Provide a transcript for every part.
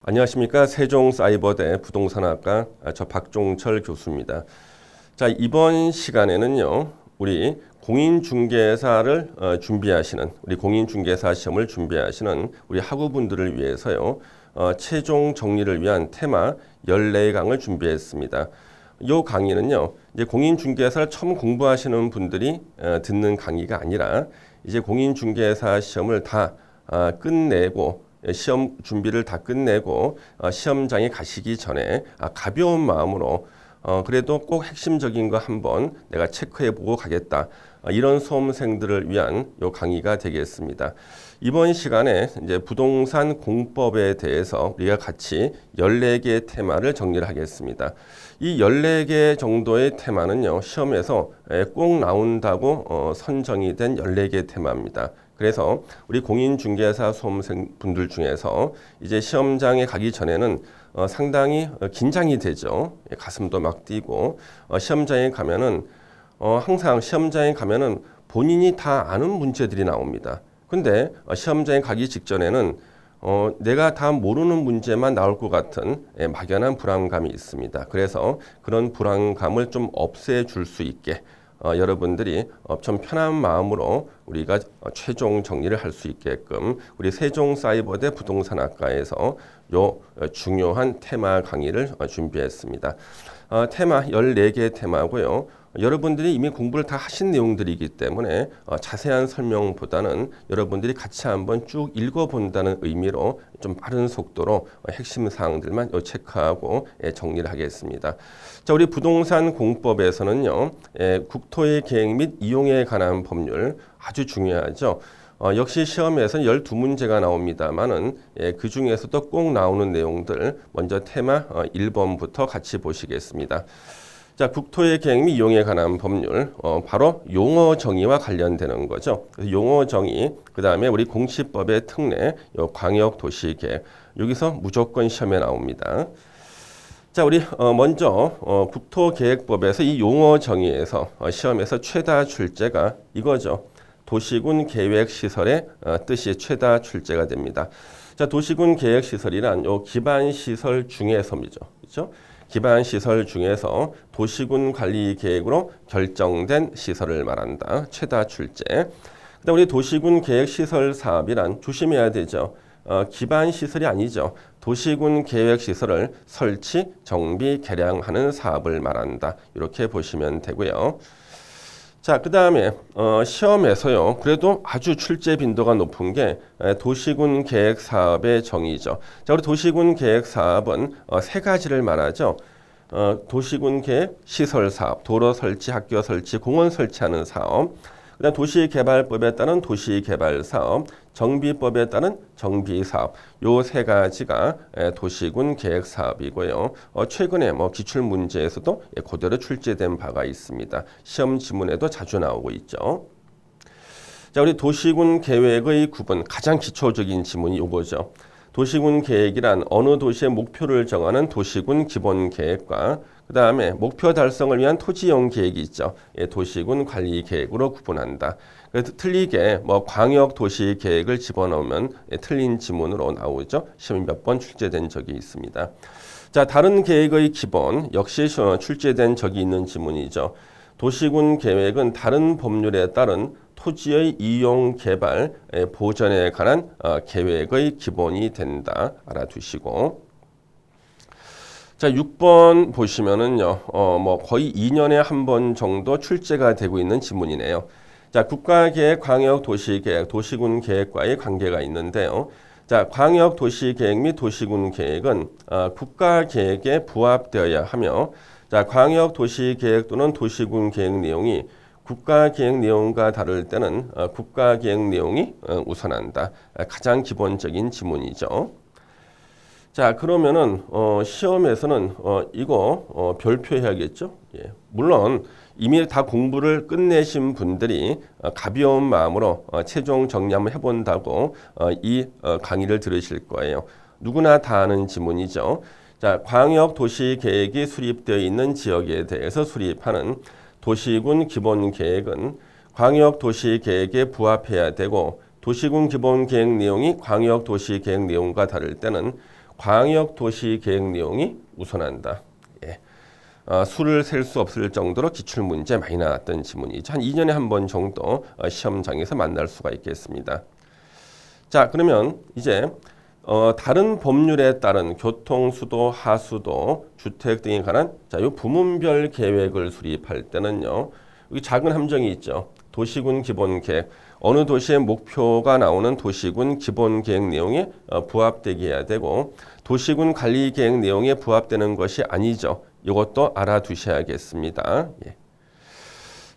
안녕하십니까. 세종사이버대 부동산학과 저 박종철 교수입니다. 자, 이번 시간에는요, 우리 공인중개사를 준비하시는, 우리 공인중개사 시험을 준비하시는 우리 학우분들을 위해서요, 최종 정리를 위한 테마 14강을 준비했습니다. 이 강의는요, 이제 공인중개사를 처음 공부하시는 분들이 듣는 강의가 아니라 이제 공인중개사 시험을 다 끝내고 시험 준비를 다 끝내고 시험장에 가시기 전에 가벼운 마음으로 그래도 꼭 핵심적인 거 한번 내가 체크해보고 가겠다. 이런 수험생들을 위한 요 강의가 되겠습니다. 이번 시간에 이제 부동산 공법에 대해서 우리가 같이 14개의 테마를 정리를 하겠습니다. 이 14개 정도의 테마는요, 시험에서 꼭 나온다고 선정이 된 14개 테마입니다. 그래서 우리 공인중개사 수험생 분들 중에서 이제 시험장에 가기 전에는 상당히 긴장이 되죠. 가슴도 막 뛰고 시험장에 가면은 항상 시험장에 가면은 본인이 다 아는 문제들이 나옵니다. 근데 시험장에 가기 직전에는 내가 다 모르는 문제만 나올 것 같은 막연한 불안감이 있습니다. 그래서 그런 불안감을 좀 없애줄 수 있게 여러분들이 좀 편한 마음으로 우리가 최종 정리를 할 수 있게끔 우리 세종사이버대 부동산학과에서 요 중요한 테마 강의를 준비했습니다. 테마 14개 테마고요. 여러분들이 이미 공부를 다 하신 내용들이기 때문에 자세한 설명보다는 여러분들이 같이 한번 쭉 읽어본다는 의미로 좀 빠른 속도로 핵심 사항들만 체크하고 정리를 하겠습니다. 자, 우리 부동산 공법에서는요, 국토의 계획 및 이용에 관한 법률 아주 중요하죠. 역시 시험에서 12문제가 나옵니다만은 그 중에서도 꼭 나오는 내용들 먼저 테마 1번부터 같이 보시겠습니다. 자, 국토의 계획 및 이용에 관한 법률, 바로 용어 정의와 관련되는 거죠. 용어 정의, 그 다음에 우리 공시법의 특례, 광역도시계획, 여기서 무조건 시험에 나옵니다. 자, 우리 먼저 국토계획법에서 이 용어 정의에서 시험에서 최다 출제가 이거죠. 도시군 계획시설의 뜻이 최다 출제가 됩니다. 자, 도시군 계획시설이란 요 기반시설 중에서이죠. 그렇죠? 기반시설 중에서 도시군 관리 계획으로 결정된 시설을 말한다. 최다 출제. 그다음 우리 도시군 계획시설 사업이란 조심해야 되죠. 기반시설이 아니죠. 도시군 계획시설을 설치, 정비, 개량하는 사업을 말한다. 이렇게 보시면 되고요. 자, 그 다음에 시험에서요, 그래도 아주 출제 빈도가 높은 게 도시군 계획 사업의 정의죠. 자, 우리 도시군 계획 사업은 세 가지를 말하죠. 도시군 계획 시설 사업, 도로 설치, 학교 설치, 공원 설치하는 사업. 그다음 도시개발법에 따른 도시개발 사업, 정비법에 따른 정비 사업. 요 세 가지가 도시군 계획 사업이고요. 최근에 기출 문제에서도 그대로 출제된 바가 있습니다. 시험 지문에도 자주 나오고 있죠. 자, 우리 도시군 계획의 구분, 가장 기초적인 지문이 요거죠. 도시군 계획이란 어느 도시의 목표를 정하는 도시군 기본 계획과 그 다음에 목표 달성을 위한 토지용 계획이 있죠. 도시군 관리 계획으로 구분한다. 그래서 틀리게 광역 도시 계획을 집어넣으면 틀린 지문으로 나오죠. 시험이 몇 번 출제된 적이 있습니다. 자, 다른 계획의 기본 역시 출제된 적이 있는 지문이죠. 도시군 계획은 다른 법률에 따른 토지의 이용, 개발, 보전에 관한 계획의 기본이 된다. 알아두시고. 자, 6번 보시면은요, 거의 2년에 한 번 정도 출제가 되고 있는 지문이네요. 자, 국가계획, 광역도시계획, 도시군 계획과의 관계가 있는데요. 자, 광역도시계획 및 도시군 계획은 국가계획에 부합되어야 하며, 자, 광역도시계획 또는 도시군 계획 내용이 국가계획 내용과 다를 때는 국가계획 내용이 우선한다. 가장 기본적인 지문이죠. 자, 그러면은 시험에서는 이거 별표해야겠죠. 예. 물론 이미 다 공부를 끝내신 분들이 가벼운 마음으로 최종 정리 한번 해본다고 이 강의를 들으실 거예요. 누구나 다 아는 지문이죠. 자, 광역도시계획이 수립되어 있는 지역에 대해서 수립하는 도시군 기본계획은 광역도시계획에 부합해야 되고, 도시군 기본계획 내용이 광역도시계획 내용과 다를 때는 광역도시계획 내용이 우선한다. 예. 수를 셀 수 없을 정도로 기출문제 많이 나왔던 지문이죠. 한 2년에 한 번 정도 시험장에서 만날 수가 있겠습니다. 자, 그러면 이제 다른 법률에 따른 교통, 수도, 하수도, 주택 등에 관한 이 부문별 계획을 수립할 때는요. 여기 작은 함정이 있죠. 도시군 기본계획. 어느 도시의 목표가 나오는 도시군 기본계획 내용에 부합되게 해야 되고 도시군 관리계획 내용에 부합되는 것이 아니죠. 이것도 알아두셔야겠습니다. 예.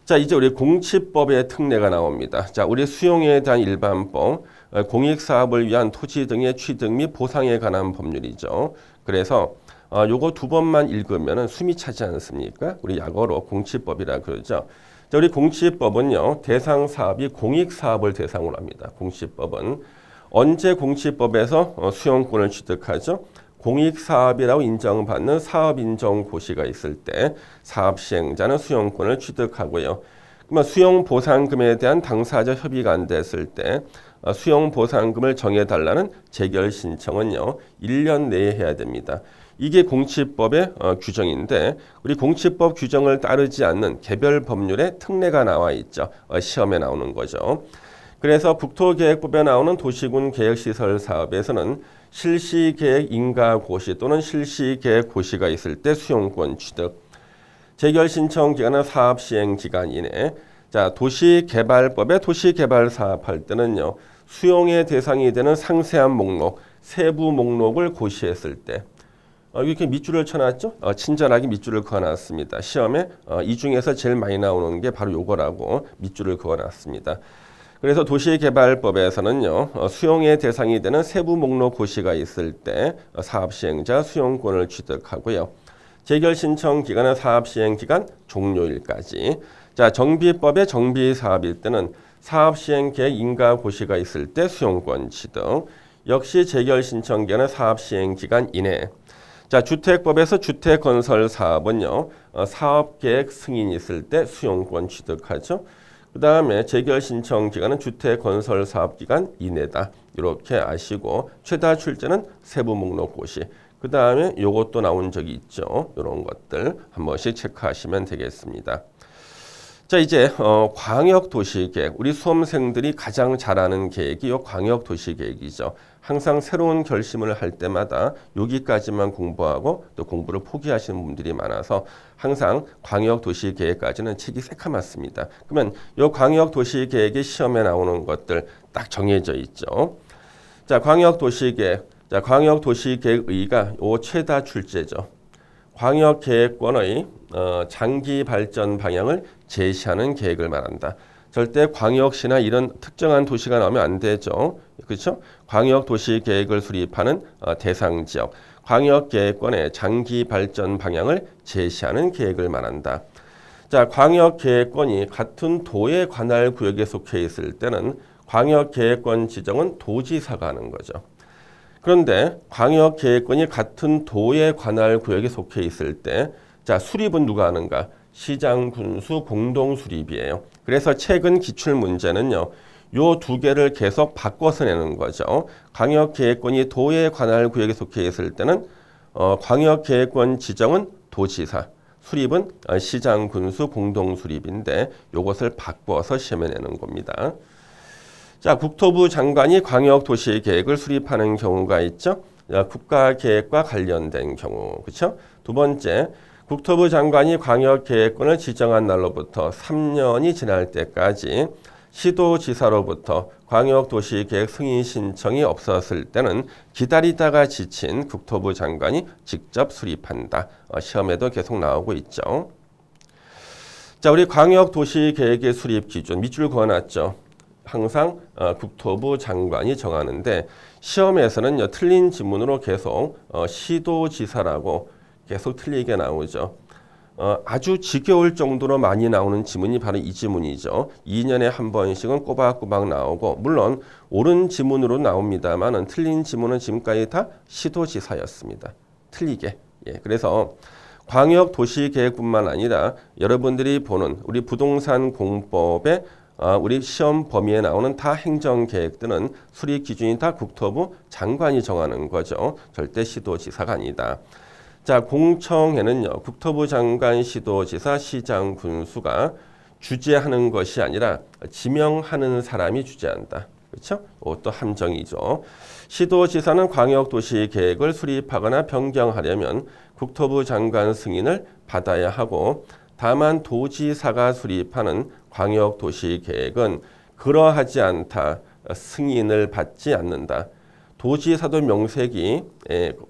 자, 이제 우리 공치법의 특례가 나옵니다. 자, 우리 수용에 대한 일반법, 공익사업을 위한 토지 등의 취득 및 보상에 관한 법률이죠. 그래서 요거 두 번만 읽으면 숨이 차지 않습니까? 우리 약어로 공치법이라 그러죠. 자, 우리 공치법은요, 대상 사업이 공익사업을 대상으로 합니다. 공치법은 언제 공치법에서 수용권을 취득하죠? 공익사업이라고 인정받는 사업인정고시가 있을 때 사업 시행자는 수용권을 취득하고요. 그러면 수용보상금에 대한 당사자 협의가 안 됐을 때 수용보상금을 정해달라는 재결 신청은요, 1년 내에 해야 됩니다. 이게 공치법의 규정인데 우리 공치법 규정을 따르지 않는 개별 법률에 특례가 나와 있죠. 시험에 나오는 거죠. 그래서 국토계획법에 나오는 도시군 계획시설 사업에서는 실시계획 인가고시 또는 실시계획고시가 있을 때 수용권 취득. 재결 신청 기간은 사업 시행 기간 이내. 자, 도시개발법에 도시개발 사업할 때는요. 수용의 대상이 되는 상세한 목록, 세부 목록을 고시했을 때 이렇게 밑줄을 쳐놨죠? 친절하게 밑줄을 그어놨습니다. 시험에 이 중에서 제일 많이 나오는 게 바로 요거라고 밑줄을 그어놨습니다. 그래서 도시개발법에서는요, 수용의 대상이 되는 세부 목록 고시가 있을 때 사업시행자 수용권을 취득하고요. 재결 신청 기간은 사업시행 기간 종료일까지. 자, 정비법의 정비사업일 때는 사업시행 계획 인가 고시가 있을 때 수용권 취득. 역시 재결 신청 기간은 사업시행 기간 이내. 자, 주택법에서 주택건설 사업은요, 사업계획 승인이 있을 때 수용권 취득하죠. 그 다음에 재결 신청 기간은 주택건설 사업기간 이내다. 이렇게 아시고 최다 출제는 세부 목록 고시. 그 다음에 요것도 나온 적이 있죠. 이런 것들 한 번씩 체크하시면 되겠습니다. 자, 이제 광역도시계획. 우리 수험생들이 가장 잘 아는 계획이 요 광역도시계획이죠. 항상 새로운 결심을 할 때마다 여기까지만 공부하고 또 공부를 포기하시는 분들이 많아서 항상 광역도시계획까지는 책이 새카맣습니다. 그러면 이 광역도시계획의 시험에 나오는 것들 딱 정해져 있죠. 자, 광역도시계획. 자, 광역도시계획의가 요 최다 출제죠. 광역계획권의 장기 발전 방향을 제시하는 계획을 말한다. 절대 광역시나 이런 특정한 도시가 나오면 안 되죠. 그렇죠? 광역도시계획을 수립하는 대상 지역, 광역계획권의 장기 발전 방향을 제시하는 계획을 말한다. 자, 광역계획권이 같은 도의 관할 구역에 속해 있을 때는 광역계획권 지정은 도지사가 하는 거죠. 그런데 광역계획권이 같은 도의 관할 구역에 속해 있을 때, 자, 수립은 누가 하는가? 시장, 군수 공동 수립이에요. 그래서 최근 기출 문제는요, 요 두 개를 계속 바꿔서 내는 거죠. 광역계획권이 도의 관할 구역에 속해 있을 때는 광역계획권 지정은 도지사, 수립은 시장, 군수 공동 수립인데 요것을 바꿔서 시험에 내는 겁니다. 자, 국토부 장관이 광역도시계획을 수립하는 경우가 있죠. 국가계획과 관련된 경우, 그렇죠? 두 번째, 국토부 장관이 광역계획권을 지정한 날로부터 3년이 지날 때까지 시도지사로부터 광역도시계획 승인 신청이 없었을 때는 기다리다가 지친 국토부 장관이 직접 수립한다. 시험에도 계속 나오고 있죠. 자, 우리 광역도시계획의 수립 기준 밑줄 그어놨죠. 항상 국토부 장관이 정하는데 시험에서는 틀린 지문으로 계속 시도지사라고 계속 틀리게 나오죠. 아주 지겨울 정도로 많이 나오는 지문이 바로 이 지문이죠. 2년에 한 번씩은 꼬박꼬박 나오고 물론 옳은 지문으로 나옵니다만 틀린 지문은 지금까지 다 시도지사였습니다. 틀리게. 예, 그래서 광역도시계획뿐만 아니라 여러분들이 보는 우리 부동산 공법의 우리 시험 범위에 나오는 다 행정계획들은 수립 기준이 다 국토부 장관이 정하는 거죠. 절대 시도지사가 아니다. 자, 공청회는요, 국토부 장관, 시도지사, 시장, 군수가 주재하는 것이 아니라 지명하는 사람이 주재한다. 그렇죠? 이것도 함정이죠. 시도지사는 광역도시계획을 수립하거나 변경하려면 국토부 장관 승인을 받아야 하고, 다만 도지사가 수립하는 광역도시계획은 그러하지 않다. 승인을 받지 않는다. 도지사도 명색이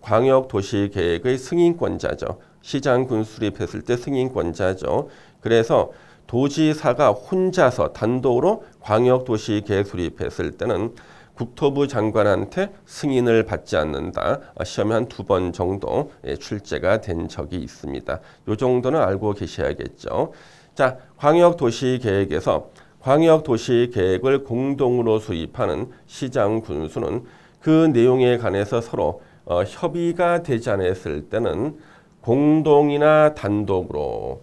광역도시계획의 승인권자죠. 시장, 군 수립했을 때 승인권자죠. 그래서 도지사가 혼자서 단독으로 광역도시계획 수립했을 때는 국토부 장관한테 승인을 받지 않는다. 시험에 한 2번 정도 출제가 된 적이 있습니다. 이 정도는 알고 계셔야겠죠. 자, 광역도시계획에서 광역도시계획을 공동으로 수립하는 시장, 군수는 그 내용에 관해서 서로 협의가 되지 않았을 때는 공동이나 단독으로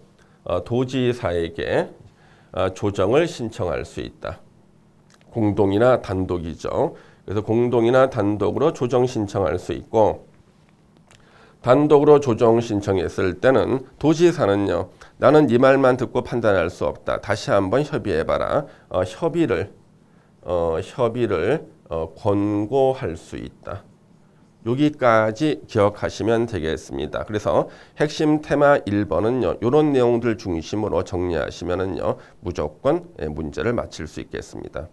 도지사에게 조정을 신청할 수 있다. 공동이나 단독이죠. 그래서 공동이나 단독으로 조정 신청할 수 있고, 단독으로 조정 신청했을 때는 도지사는요, 나는 네 말만 듣고 판단할 수 없다. 다시 한번 협의해봐라. 협의를 권고할 수 있다. 여기까지 기억하시면 되겠습니다. 그래서 핵심 테마 1번은요, 이런 내용들 중심으로 정리하시면은요, 무조건 문제를 맞힐 수 있겠습니다.